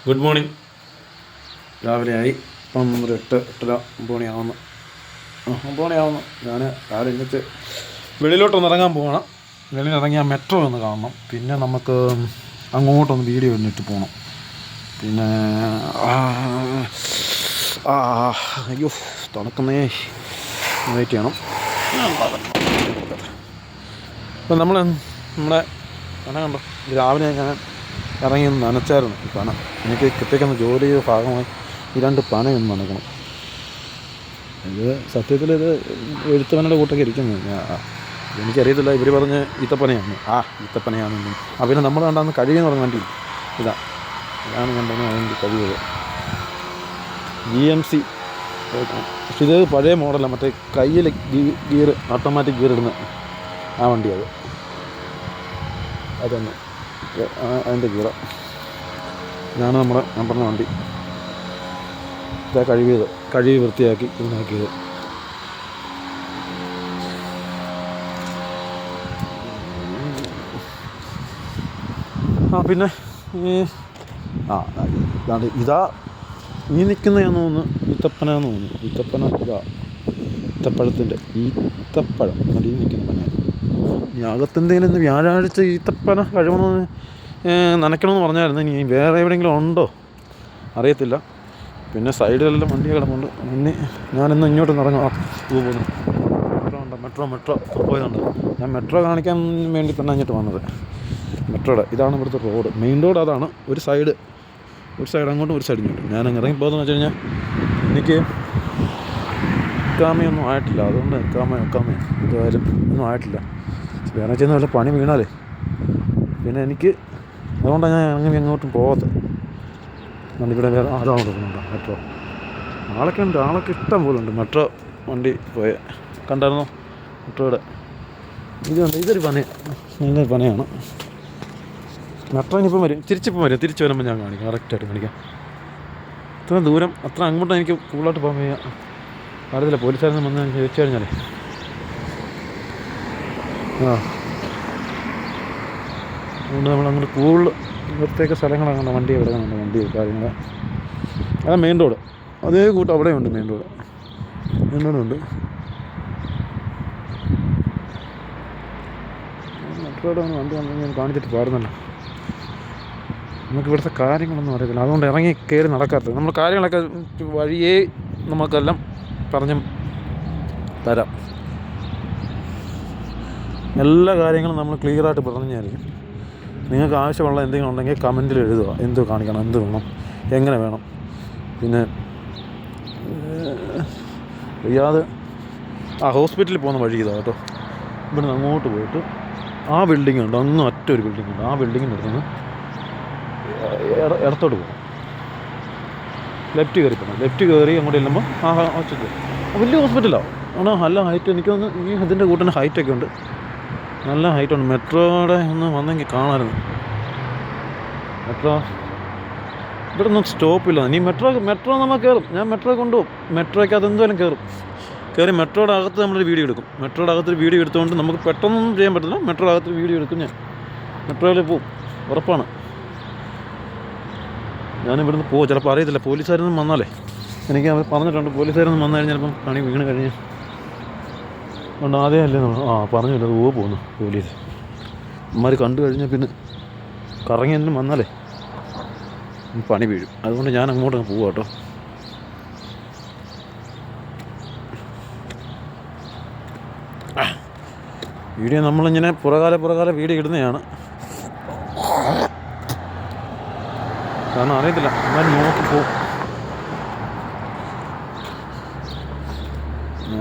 Good morning. രാവിലെയായി. ഇപ്പം ഒരു 8-8:30 9 മണിയാവുന്നു. ഞാൻ രാവിലെ എഴുന്നേറ്റ് വെളിയിലോട്ടൊന്ന് ഇറങ്ങാൻ പോകണം. വെളിയിലിറങ്ങി ആ മെട്രോ ഒന്ന് കാണണം. പിന്നെ നമുക്ക് അങ്ങോട്ടൊന്ന് വീഡിയോ ഇട്ട് പോകണം. പിന്നെ അയ്യോ തണുക്കുന്നേ, വെയിറ്റ് ചെയ്യണം. ഇപ്പം നമ്മുടെ പന കണ്ടോ, രാവിലെ ഞാൻ ഇറങ്ങി ഒന്ന് നനച്ചായിരുന്നു. ഈ പന എനിക്ക് കിട്ടിയേക്കുന്ന ജോലി ചെയ്ത ഭാഗമായി ഈ 2 പനയൊന്ന് നനയ്ക്കണം. ഇത് സത്യത്തിൽ ഇത് എഴുത്തപ്പനയുടെ കൂട്ടൊക്കെ ഇരിക്കുന്നത്. എനിക്കറിയത്തില്ല, ഇവർ പറഞ്ഞ് ഈത്തപ്പനയാണ്. ഈത്തപ്പനയാണെന്നും. പിന്നെ നമ്മൾ കണ്ടാന്ന് കഴിയെന്ന് പറഞ്ഞ വണ്ടി ഇതാണ് കണ്ടത്. അതിൻ്റെ കഴിവ് GMC. പക്ഷെ ഇത് പഴയ മോഡലാണ്, മറ്റേ കയ്യിൽ ഗിയർ, ഓട്ടോമാറ്റിക് ഗിയർ ഇടുന്ന ആ വണ്ടി. അതന്നെ അതിൻ്റെ ഗിയർ. ഇതാണ് ഞാൻ പറഞ്ഞ വണ്ടി. ഇതാ കഴുകി വൃത്തിയാക്കി ഇതിനാക്കിയത്. പിന്നെ ഇതാ ഈ നിൽക്കുന്നതാണെന്ന് തോന്നുന്നു, ഈത്തപ്പനാന്ന് തോന്നുന്നു. ഈത്തപ്പന ഈത്തപ്പഴത്തിൻ്റെ ഈത്തപ്പഴം ഈ നിൽക്കുന്ന പന. ഈ അകത്തെന്തെങ്കിലും വ്യാഴാഴ്ച ഈത്തപ്പന കഴിവണമെന്ന് നനയ്ക്കണമെന്ന് പറഞ്ഞായിരുന്നു. ഇനി വേറെ എവിടെയെങ്കിലും ഉണ്ടോ അറിയത്തില്ല. പിന്നെ സൈഡിലെല്ലാം വണ്ടി കിടപ്പുണ്ട്. പിന്നെ ഞാനിന്ന് ഇങ്ങോട്ടൊന്ന് ഇറങ്ങാം. പോകുന്നു. മെട്രോ പോയതുണ്ട്. ഞാൻ മെട്രോ കാണിക്കാൻ വേണ്ടി തന്നെ അങ്ങോട്ട് വന്നത്. മെട്രോയുടെ ഇതാണ് ഇവിടുത്തെ റോഡ്, മെയിൻ റോഡ് അതാണ്. ഒരു സൈഡ് അങ്ങോട്ടും ഒരു സൈഡ് ഇങ്ങോട്ടും. ഞാൻ ഇറങ്ങി പോകുന്നതെന്ന് വെച്ച് കഴിഞ്ഞാൽ എനിക്ക് ഇക്കാമയൊന്നും ആയിട്ടില്ല. അതുകൊണ്ട് ഇക്കാമ ഇതുവരും ഒന്നും ആയിട്ടില്ല. വേറെ ചെയ്യുന്ന വല്ല പണി വീണാലേ പിന്നെ എനിക്ക്, അതുകൊണ്ടാണ് ഞാൻ ഇറങ്ങി അങ്ങോട്ടും പോകാത്തത്. ഇവിടെ വേറെ അതാണ് കൊടുക്കുന്നുണ്ടോ മെട്രോ. ആളൊക്കെ ഇഷ്ടം പോലെ ഉണ്ട്. മെട്രോ വണ്ടി പോയ കണ്ടായിരുന്നോ മെട്രോയുടെ? ഇതൊരു നല്ലൊരു പനയാണ്. മെട്രോ ഇനിയിപ്പം വരും, തിരിച്ച് വരുമ്പോൾ ഞാൻ കാണിക്കാം, കറക്റ്റായിട്ട് കാണിക്കാം. ഇത്ര ദൂരം അത്ര അങ്ങോട്ട് എനിക്ക് കൂടുതലായിട്ട് പോകാൻ വയ്യ. അറിയത്തില്ല, പോലീസുകാരൊന്നും വന്ന് ചോദിച്ചു കഴിഞ്ഞാലേ. അതുകൊണ്ട് നമ്മളങ്ങോട്ട് കൂടുതൽ പ്രത്യേക സ്ഥലങ്ങളങ്ങനെ വണ്ടി കിടക്കുന്നുണ്ട്, വണ്ടി കാര്യങ്ങൾ. അതാ മെയിൻ റോഡ്. അതേ കൂട്ടം അവിടെയുണ്ട് മെയിൻ റോഡുണ്ട്. മെട്രോയുടെ വണ്ടി വന്നു ഞാൻ കാണിച്ചിട്ട് പാടുന്നല്ലോ. നമുക്ക് ഇവിടുത്തെ കാര്യങ്ങളൊന്നും അറിയത്തില്ല, അതുകൊണ്ട് ഇറങ്ങി കയറി നടക്കാത്തത്. നമ്മൾ കാര്യങ്ങളൊക്കെ വഴിയേ നമുക്കെല്ലാം പറഞ്ഞും തരാം. എല്ലാ കാര്യങ്ങളും നമ്മൾ ക്ലിയറായിട്ട് പറഞ്ഞായിരിക്കും. നിങ്ങൾക്ക് ആവശ്യമുള്ള എന്തെങ്കിലും ഉണ്ടെങ്കിൽ കമൻറ്റിൽ എഴുതുക. എന്ത് കാണിക്കണം, എന്ത് വേണം, എങ്ങനെ വേണം. പിന്നെ റിയാദ് ഹോസ്പിറ്റലിൽ പോകുന്ന വഴി ഇതാണ് കേട്ടോ. ഇവിടുന്ന് അങ്ങോട്ട് പോയിട്ട് ആ ബിൽഡിംഗ് ഉണ്ട്, അങ്ങ് ഒറ്റൊരു ബിൽഡിംഗ് ഉണ്ട്. ആ ബിൽഡിങ്ങിൻ്റെ അടുത്തുനിന്ന് ഇടത്തോട്ട് പോകും. ലെഫ്റ്റ് കയറി അങ്ങോട്ട് ചെല്ലുമ്പോൾ ഹോസ്പിറ്റൽ വലിയ ഹോസ്പിറ്റലാണ്. നല്ല ഹൈറ്റ്. എനിക്ക് തോന്നുന്നു ഈ ഇതിൻ്റെ കൂട്ടിന് ഹൈറ്റൊക്കെ ഉണ്ട്, നല്ല ഹൈറ്റുണ്ട്. മെട്രോയുടെ ഒന്ന് വന്നെങ്കിൽ കാണാമായിരുന്നു. മെട്രോ ഇവിടെ ഒന്നും സ്റ്റോപ്പില്ല. ഇനി മെട്രോ നമ്മൾ കയറും. ഞാൻ മെട്രോ കൊണ്ടുപോകും. മെട്രോയ്ക്ക് അതെന്തായാലും കയറി മെട്രോയുടെ അകത്ത് നമ്മളൊരു വീഡിയോ എടുക്കും. മെട്രോയുടെ അകത്തൊരു വീഡിയോ എടുത്തുകൊണ്ട് നമുക്ക് പെട്ടെന്നൊന്നും ചെയ്യാൻ പറ്റില്ല. മെട്രോയുടെ അകത്തൊരു വീഡിയോ എടുക്കും. ഞാൻ മെട്രോയിൽ പോവും, ഉറപ്പാണ്. ഞാനിവിടുന്ന് പോകും. ചിലപ്പോൾ അറിയത്തില്ല, പോലീസുകാരൊന്നും വന്നാലേ. എനിക്ക് അവർ പറഞ്ഞിട്ടുണ്ട്, പോലീസുകാരൊന്നും വന്നു കഴിഞ്ഞാൽ ചിലപ്പം പണി വീണ് കഴിഞ്ഞ് അതുകൊണ്ട് ആദ്യമല്ലേ നമ്മൾ പറഞ്ഞില്ല അത് പോകുന്നു. പോലീസ് അമ്മമാർ കണ്ടു കഴിഞ്ഞാൽ പിന്നെ കറങ്ങി എന്തെങ്കിലും വന്നാലേ പണി വീഴും. അതുകൊണ്ട് ഞാൻ അങ്ങോട്ട് പോവാം കേട്ടോ. വീഡിയോ നമ്മളിങ്ങനെ പുറകാല വീഡിയോ ഇടുന്നതാണ്. കാരണം അറിയത്തില്ല, എന്നാലും നോക്കി പോവും.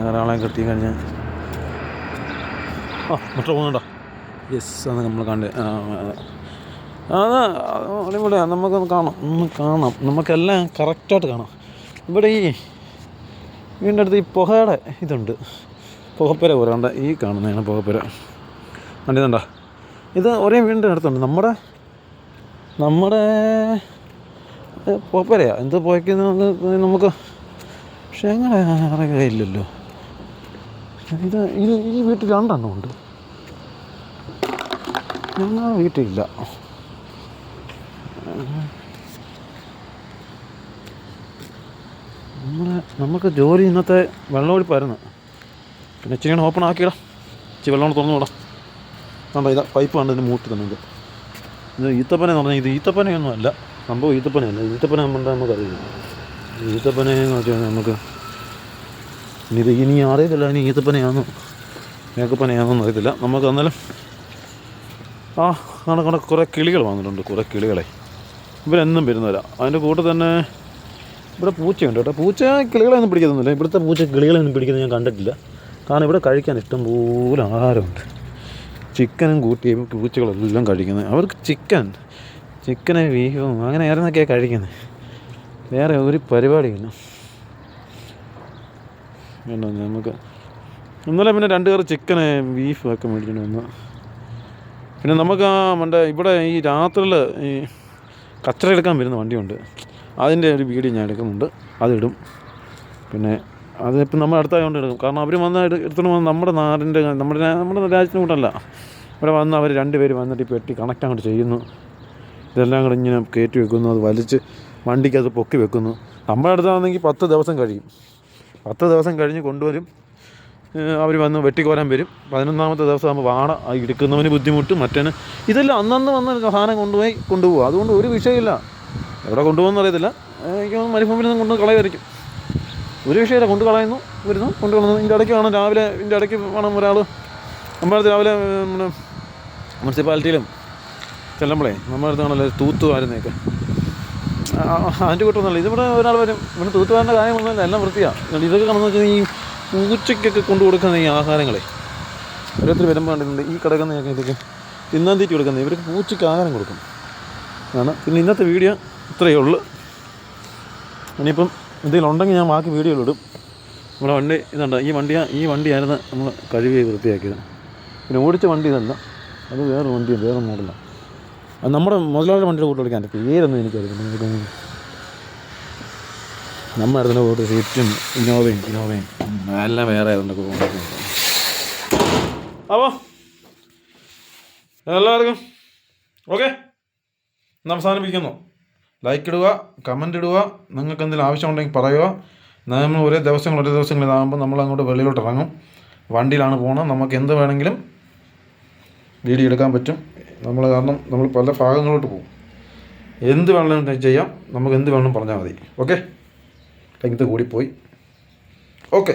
ഒരാളെ കിട്ടി കഴിഞ്ഞാൽ മെട്രോ പോകുന്നുണ്ടോ? യെസ്, അത് നമ്മൾ കണ്ട് അടിപൊളി. നമുക്കൊന്ന് കാണാം. നമുക്കെല്ലാം കറക്റ്റായിട്ട് കാണാം. ഇവിടെ ഈ വീടിൻ്റെ അടുത്ത് ഈ പുകയുടെ ഇതുണ്ട്, പുകപ്പുര പോലെ ഉണ്ട്. ഈ കാണുന്നതാണ് പുകപ്പുര. കണ്ടിട്ടുണ്ടോ? ഇത് ഒരേ വീടിൻ്റെ അടുത്തുണ്ട്. നമ്മുടെ പുകപ്പുരയാണ്. എന്ത് പുകയ്ക്കുന്നത് നമുക്ക്, പക്ഷെ അങ്ങനെ അറിയില്ലല്ലോ. ഇത് ഈ വീട്ടിൽ 2 എണ്ണം ഉണ്ട്. ഞങ്ങൾ വീട്ടിലില്ല. നമുക്ക് ജോലി ഇന്നത്തെ വെള്ളമൊഴിപ്പായിരുന്നു. പിന്നെ ഇച്ചിരി ഓപ്പൺ ആക്കിയിടാം, ഇച്ചിരി വെള്ളം തുറന്നു വിടാം. കണ്ടോ, ഇതാ പൈപ്പ് കണ്ട് ഇതിന് മൂട്ടി തന്നെ. ഇത് ഈത്തപ്പന എന്ന് പറഞ്ഞാൽ ഇത് ഈത്തപ്പനയൊന്നും അല്ല, സംഭവം ഈത്തപ്പനയല്ല. ഈത്തപ്പന നമുക്കറിയില്ല. ഈത്തപ്പനയെന്ന് വെച്ച് കഴിഞ്ഞാൽ നമുക്ക് ഇനി അറിയത്തില്ല, ഇനി ഈത്തപ്പനയാണെന്നോ മേക്കപ്പനയാണെന്നൊന്നും അറിയത്തില്ല നമുക്ക്. എന്നാലും കണ കുറേ കിളികൾ വന്നിട്ടുണ്ട്, കുറേ കിളികളെ. ഇവരെന്നും വരുന്നവരാ. അതിൻ്റെ കൂട്ടത്തിൽ തന്നെ ഇവിടെ പൂച്ചയുണ്ട് കേട്ടോ. പൂച്ച കിളികളെയൊന്നും പിടിക്കുന്നൊന്നുമില്ല. ഇവിടുത്തെ പൂച്ച കിളികളെയൊന്നും പിടിക്കുന്നത് ഞാൻ കണ്ടിട്ടില്ല. കാരണം ഇവിടെ കഴിക്കാൻ ഇഷ്ടം പോലെ ആഹാരമുണ്ട്. ചിക്കനും കൂട്ടിയും പൂച്ചകളെല്ലാം കഴിക്കുന്നത്. അവർക്ക് ചിക്കന് ബീഫും അങ്ങനെ ആയിരുന്നൊക്കെയാണ് കഴിക്കുന്നത്. വേറെ ഒരു പരിപാടിയില്ല. വേണ്ട, നമുക്ക് ഇന്നലെ പിന്നെ 2 കറി ചിക്കന് ബീഫും ഒക്കെ മേടിച്ചിട്ട് വന്നു. പിന്നെ നമുക്ക് ഇവിടെ ഈ രാത്രിയിൽ ഈ കച്ചറ എടുക്കാൻ വരുന്ന വണ്ടിയുണ്ട്. അതിൻ്റെ ഒരു വീഡിയോ ഞാൻ എടുക്കുന്നുണ്ട്, അതിടും. പിന്നെ അതിപ്പം നമ്മൾ അടുത്തായതുകൊണ്ട് എടുക്കും. കാരണം അവർ വന്ന് എടുത്തുകൊണ്ട് വന്ന് നമ്മുടെ നാടിൻ്റെ നമ്മുടെ രാജ്യത്തിന് കൂട്ടല്ല, ഇവിടെ വന്ന് അവർ 2 പേര് വന്നിട്ട് ഈ പെട്ടി കണക്റ്റ് അങ്ങോട്ട് ചെയ്യുന്നു. ഇതെല്ലാം കൂടെ ഇങ്ങനെ കയറ്റി വെക്കുന്നു, അത് വലിച്ച് വണ്ടിക്കകത്ത് പൊക്കി വെക്കുന്നു. നമ്മുടെ അടുത്താണെങ്കിൽ 10 ദിവസം കഴിയും. 10 ദിവസം കഴിഞ്ഞ് കൊണ്ടുവരും. അവർ വന്ന് വെട്ടിക്കോരാൻ വരും. 11ാമത്തെ ദിവസം ആകുമ്പോൾ വാട എടുക്കുന്നവന് ബുദ്ധിമുട്ട്, മറ്റേന് ഇതെല്ലാം അന്നന്ന് വന്ന് സാധനം കൊണ്ടുപോകും. അതുകൊണ്ട് ഒരു വിഷയമില്ല. എവിടെ കൊണ്ടുപോകുമെന്ന് അറിയത്തില്ല. എനിക്ക് മരുഭൂമിയിൽ നിന്ന് കൊണ്ട് കളയായിരിക്കും. ഒരു വിഷയമില്ല, കൊണ്ട് കളയുന്നു, വരുന്നു, കൊണ്ടുപോകുന്നു. ഇതിൻ്റെ ഇടയ്ക്ക് വേണം ഇതിൻ്റെ ഇടയ്ക്ക് വേണം ഒരാൾ നമ്മളടുത്ത് രാവിലെ മുനിസിപ്പാലിറ്റിയിലും ചെല്ലുമ്പോഴേ നമ്മളടുത്ത് കാണല്ലോ തൂത്തുവാരുന്നേക്കെ. അതിൻ്റെ കൂട്ടമൊന്നുമല്ല, ഇതിവിടെ ഒരാൾ വരും. ഇവിടെ തൂത്തുവാരൻ്റെ കാര്യമൊന്നുമല്ല, എല്ലാം വൃത്തിയാണ്. ഇതൊക്കെ കാണുന്ന വെച്ചാൽ ഈ പൂച്ചയ്ക്കൊക്കെ കൊണ്ടു കൊടുക്കുന്ന ഈ ആഹാരങ്ങളെ ഓരോരുത്തർ വരുമ്പോൾ കണ്ടിട്ടുണ്ട്. ഈ കിടക്കുന്ന ഇതൊക്കെ തിന്നാൻ തീറ്റി കൊടുക്കുന്നത് ഇവർക്ക് പൂച്ചയ്ക്ക് ആഹാരം കൊടുക്കും ആണ്. പിന്നെ ഇന്നത്തെ വീഡിയോ ഇത്രയേ ഉള്ളൂ. ഇനിയിപ്പം എന്തെങ്കിലും ഉണ്ടെങ്കിൽ ഞാൻ ബാക്കി വീഡിയോയിലിടും. നമ്മുടെ വണ്ടി ഇതുണ്ട്, ഈ വണ്ടിയായിരുന്നു നമ്മൾ കഴുകി വൃത്തിയാക്കിയത്. പിന്നെ ഓടിച്ച വണ്ടി ഇതല്ല, അത് വേറെ വണ്ടിയാണ്, വേറെ മോഡലാണ്. അത് നമ്മുടെ മുതലാളിയുടെ വണ്ടിയുടെ കൂട്ട് വിളിക്കാൻ പേരൊന്നും എനിക്കറിയില്ല. നമ്മുടെ അടുത്തുള്ള കൂട്ട് സ്വിഫ്റ്റും ഇന്നോവയും എല്ലാം വേറെ ആയതുകൊണ്ടൊക്കെ പോകുന്നത്. അപ്പോൾ എല്ലാവർക്കും ഓക്കെ, അവസാനിപ്പിക്കുന്നു. ലൈക്ക് ഇടുക, കമൻ്റ് ഇടുക. നിങ്ങൾക്ക് എന്തെങ്കിലും ആവശ്യമുണ്ടെങ്കിൽ പറയുക. നമ്മൾ ഒരേ ദിവസങ്ങൾ ഇതാകുമ്പോൾ നമ്മളങ്ങോട്ട് വെളിയിലോട്ട് ഇറങ്ങും. വണ്ടിയിലാണ് പോകുന്നത്. നമുക്ക് എന്ത് വേണമെങ്കിലും വീഡിയോ എടുക്കാൻ പറ്റും. കാരണം നമ്മൾ പല ഭാഗങ്ങളോട്ട് പോകും. എന്ത് വേണമെങ്കിലും ചെയ്യാം. നമുക്ക് എന്ത് വേണമെങ്കിലും പറഞ്ഞാൽ മതി. ഓക്കെ, ഇത് കൂടിപ്പോയി. ഓക്കെ.